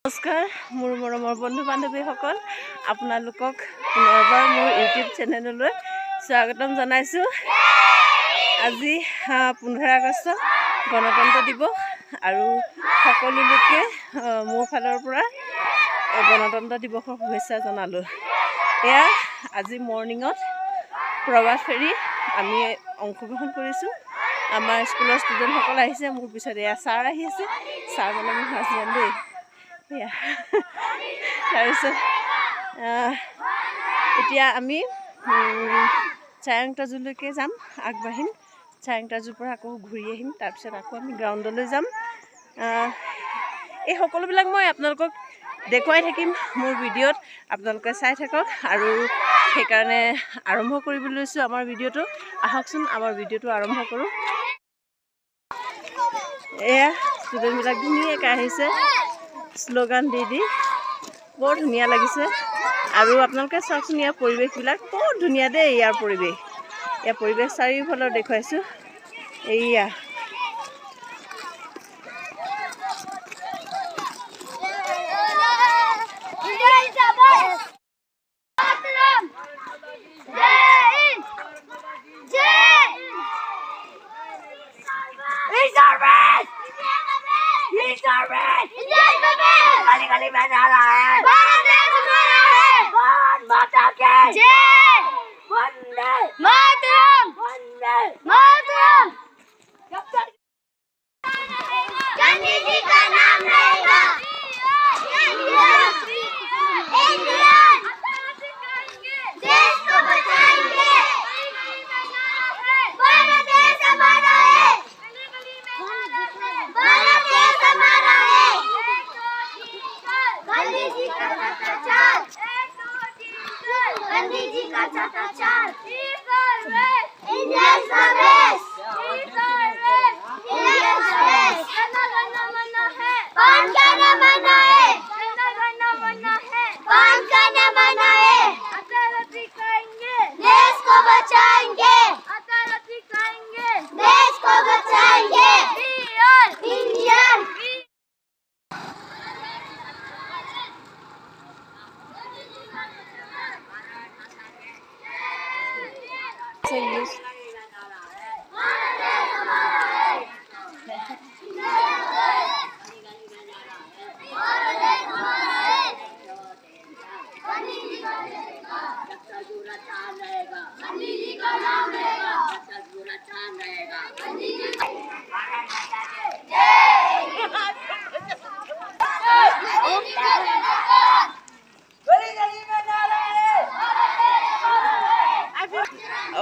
নমস্কাৰ মোৰ মৰমৰ বন্ধু বান্ধৱীসকল, আপোনালোকক পুনৰবাৰ মোৰ ইউটিউব চেনেললৈ স্বাগতম জনাইছোঁ। আজি 15 আগষ্ট গণতন্ত্ৰ দিৱস আৰু সকলো লোকে মোৰ ফালৰ পৰা গণতন্ত্ৰ দিৱসৰ শুভেচ্ছা জনালোঁ। এয়া আজি মৰ্ণিঙত প্ৰভাত ফেৰী আমি অংশগ্ৰহণ কৰিছোঁ। আমাৰ স্কুলৰ ষ্টুডেণ্টসকল আহিছে, মোৰ পিছত এয়া ছাৰ আহি আছে। ছাৰ মানে মোৰ হাজবেণ্ড দেই। তাৰপিছত এতিয়া আমি চায়াংতাজুলৈকে যাম, আগবাঢ়িম। চায়াংতাজুৰ পৰা আকৌ ঘূৰি আহিম, তাৰপিছত আকৌ আমি গ্ৰাউণ্ডলৈ যাম। এই সকলোবিলাক মই আপোনালোকক দেখুৱাই থাকিম মোৰ ভিডিঅ'ত, আপোনালোকে চাই থাকক। আৰু সেইকাৰণে আৰম্ভ কৰিবলৈ লৈছোঁ আমাৰ ভিডিঅ'টো। আহকচোন আমাৰ ভিডিঅ'টো আৰম্ভ কৰোঁ। এয়া ষ্টুডেণ্টবিলাক ধুনীয়াকৈ আহিছে, শ্লোগান দি বৰ ধুনীয়া লাগিছে। আৰু আপোনালোকে চাওকচোন, ইয়াৰ পৰিৱেশবিলাক বৰ ধুনীয়া দেই। ইয়াৰ পৰিৱেশ চাৰিওফালৰ দেখুৱাইছোঁ। এইয়া गली में जा रहा है, भारत माता के जय, वंदे मातरम, वंदे मातरम। गांधी जी का नाम रहेगा, इंडियन देश को बचाएंगे, भारत देश हमारा है, भारत देश हमारा है। गांधी जी का चाचा चाल, गांधी जी का चाचा चाल, इंडियन सर्विस, इंडियन सर्विस। कौन कहना मना है, कौन कहना मना है। देश को बचाएंगे, देश को बचाएंगे, इंडियन।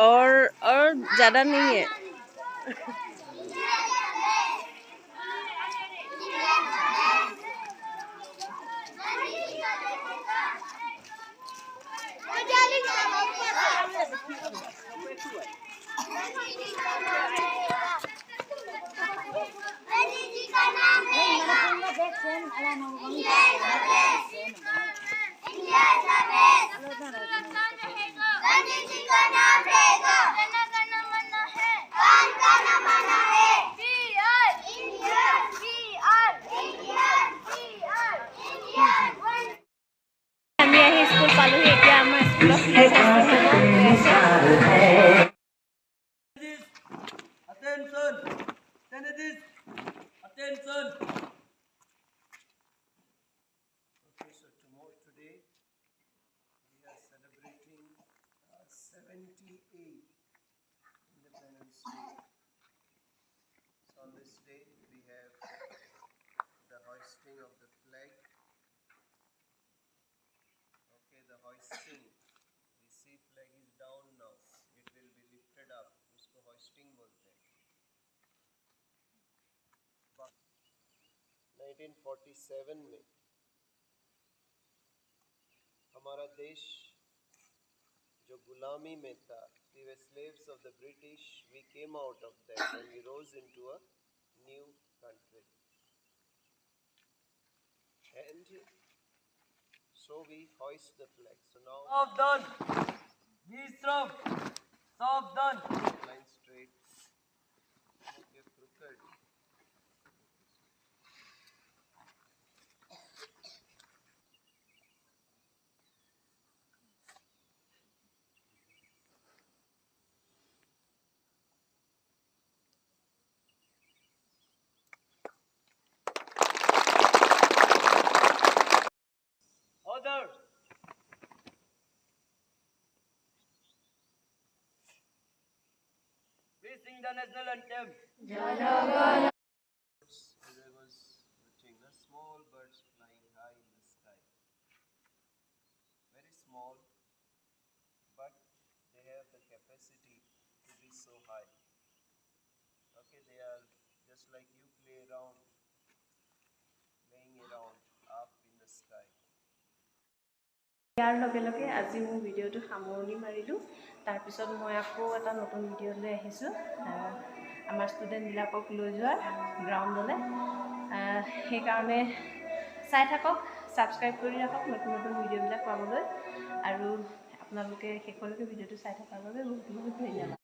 और ज़्यादा नहीं है। Attention. Okay, so today we are celebrating 78 Independence Day. So on this day we have the hoisting of the flag. Okay, the hoisting. We see flag is down now. It will be lifted up. उसको hoisting बोलते हैं. 1947 में हमारा देश जो गुलामी में था, we were slaves of the British. We came out of that and we rose into a new country. And so we hoist the flag. So now Saavdhan, be strong, Saavdhan. line straight. Okay, crooked. sing the national anthem. As I was watching, the small birds flying high in the sky. Very small, but they have the capacity to be so high. Okay, they are just like you playing around up in the sky. ইয়াৰ লগে লগে আজি মোৰ ভিডিঅ'টো সামৰণি মাৰিলোঁ। তাৰপিছত মই আকৌ এটা নতুন ভিডিঅ' লৈ আহিছোঁ আমাৰ ষ্টুডেণ্টবিলাকক লৈ যোৱা গ্ৰাউণ্ডলৈ। সেইকাৰণে চাই থাকক, ছাবস্ক্ৰাইব কৰি ৰাখক নতুন নতুন ভিডিঅ'বিলাক পাবলৈ। আৰু আপোনালোকে শেষলৈকে ভিডিঅ'টো চাই থকাৰ বাবে বহুত বহুত ধন্যবাদ।